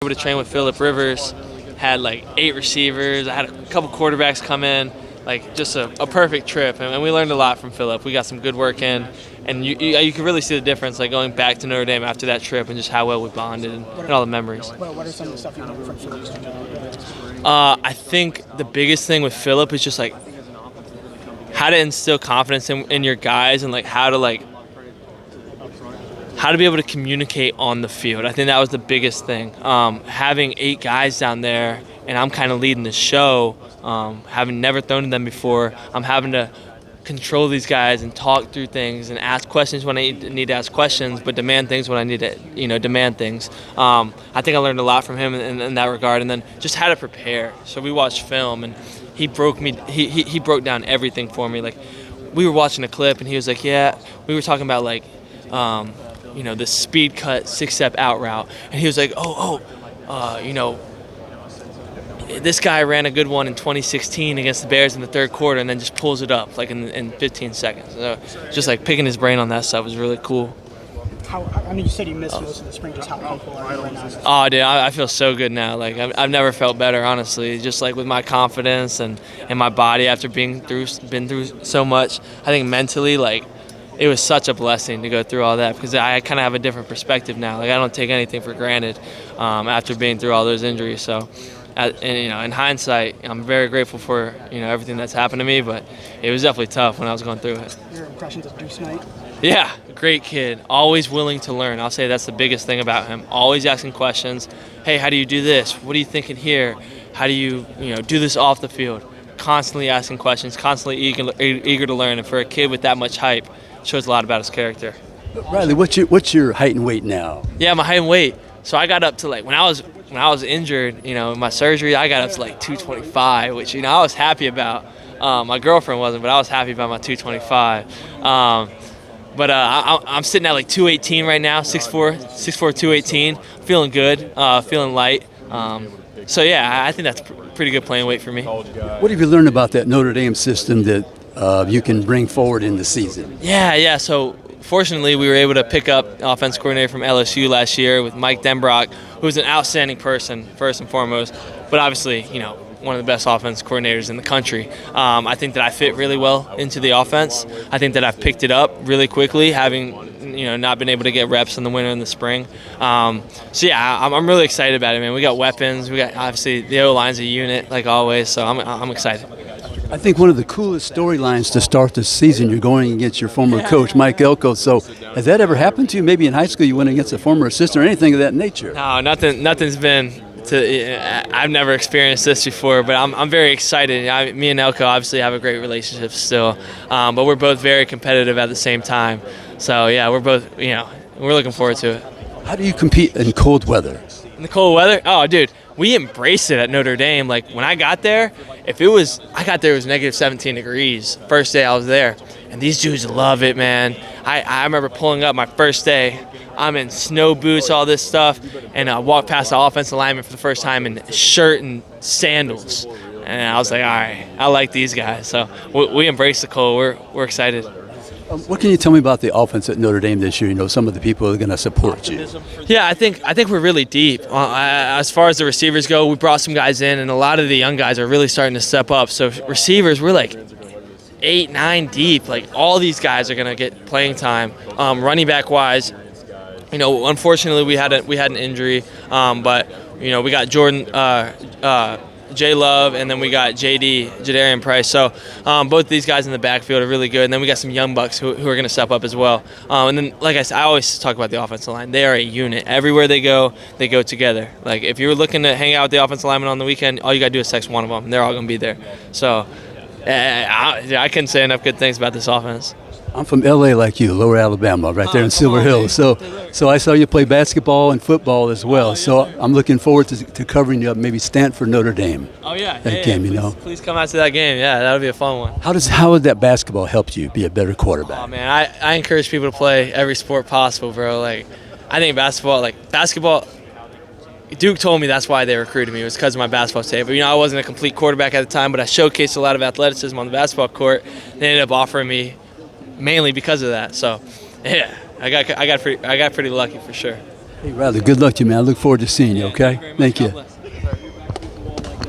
Able to train with Phillip Rivers, had like 8 receivers. I had a couple quarterbacks come in, like just a perfect trip, and we learned a lot from Phillip. We got some good work in, and you can really see the difference, like going back to Notre Dame after that trip and just how well we bonded and all the memories. What are some of the stuff you learned from Phillip? I think the biggest thing with Phillip is just like how to instill confidence in your guys and like how to be able to communicate on the field. I think that was the biggest thing. Having 8 guys down there, and I'm kind of leading the show, having never thrown to them before, I'm having to control these guys and talk through things and ask questions when I need to ask questions, but demand things when I need to, demand things. I think I learned a lot from him in that regard, and then just how to prepare. So we watched film, and he broke down everything for me. Like, we were watching a clip, and he was like, "Yeah," we were talking about like. The speed cut 6-step out route. And he was like, this guy ran a good one in 2016 against the Bears in the third quarter and then just pulls it up like in 15 seconds. So just like picking his brain on that stuff was really cool. You said you missed most of the spring. Just how comfortable are you right now? Oh, dude, I feel so good now. Like I've never felt better, honestly. Just like with my confidence and my body after been through so much. I think mentally, like, it was such a blessing to go through all that because I kind of have a different perspective now. Like, I don't take anything for granted after being through all those injuries. So, in hindsight, I'm very grateful for everything that's happened to me. But it was definitely tough when I was going through it. Your impressions of Deuce Knight? Yeah, great kid. Always willing to learn. I'll say that's the biggest thing about him. Always asking questions. Hey, how do you do this? What are you thinking here? How do you do this off the field? Constantly asking questions. Constantly eager to learn. And for a kid with that much hype, shows a lot about his character. Riley, what's your height and weight now? Yeah, my height and weight. So I got up to like when I was injured, in my surgery, I got up to like 225, which I was happy about. My girlfriend wasn't, but I was happy about my 225. But I'm sitting at like 218 right now, 6'4", 218. Feeling good, feeling light. So yeah, I think that's pretty good playing weight for me. What have you learned about that Notre Dame system that you can bring forward in the season? Yeah. So fortunately, we were able to pick up offense coordinator from LSU last year with Mike Denbrock, who's an outstanding person, first and foremost, but obviously, one of the best offense coordinators in the country. I think that I fit really well into the offense. I think that I've picked it up really quickly, having not been able to get reps in the winter and the spring. So yeah, I'm really excited about it, man. We got weapons. We got obviously the O-line's a unit like always. So I'm excited. I think one of the coolest storylines to start the season, you're going against your former coach, Mike Elko. So has that ever happened to you? Maybe in high school you went against a former assistant or anything of that nature? No, nothing's been. I've never experienced this before, but I'm very excited. Me and Elko obviously have a great relationship still, but we're both very competitive at the same time. So yeah, we're both, we're looking forward to it. How do you compete in cold weather? In the cold weather? Oh, dude, we embraced it at Notre Dame. Like, when I got there, it was negative 17 degrees. First day I was there. And these dudes love it, man. I remember pulling up my first day. I'm in snow boots, all this stuff. And I walked past the offensive lineman for the first time in a shirt and sandals. And I was like, all right, I like these guys. So we embrace the cold. We're excited. What can you tell me about the offense at Notre Dame this year? Some of the people who are going to support you. Yeah, I think we're really deep. As far as the receivers go, we brought some guys in, and a lot of the young guys are really starting to step up. So receivers, we're like 8, 9 deep. Like, all these guys are going to get playing time. Running back wise, unfortunately we had an injury, but we got Jordan. J Love, and then we got Jadarian Price. So both these guys in the backfield are really good. And then we got some young bucks who are going to step up as well. And then, like I said, I always talk about the offensive line. They are a unit. Everywhere they go together. Like, if you're looking to hang out with the offensive lineman on the weekend, all you got to do is text one of them, and they're all going to be there. So I couldn't say enough good things about this offense. I'm from L.A. like you, Lower Alabama, right there in Silver Hill. So I saw you play basketball and football as well. So I'm looking forward to covering you up, maybe Stanford, Notre Dame. Oh, yeah. That game, Please come out to that game. Yeah, that would be a fun one. How would that basketball help you be a better quarterback? Oh, man, I encourage people to play every sport possible, bro. Like, I think basketball, Duke told me that's why they recruited me. It was because of my basketball tape. But, I wasn't a complete quarterback at the time, but I showcased a lot of athleticism on the basketball court. They ended up offering me mainly because of that. So, yeah, I got pretty lucky for sure. Hey, Riley, good luck to you, man. I look forward to seeing you, okay? Thank you. God bless.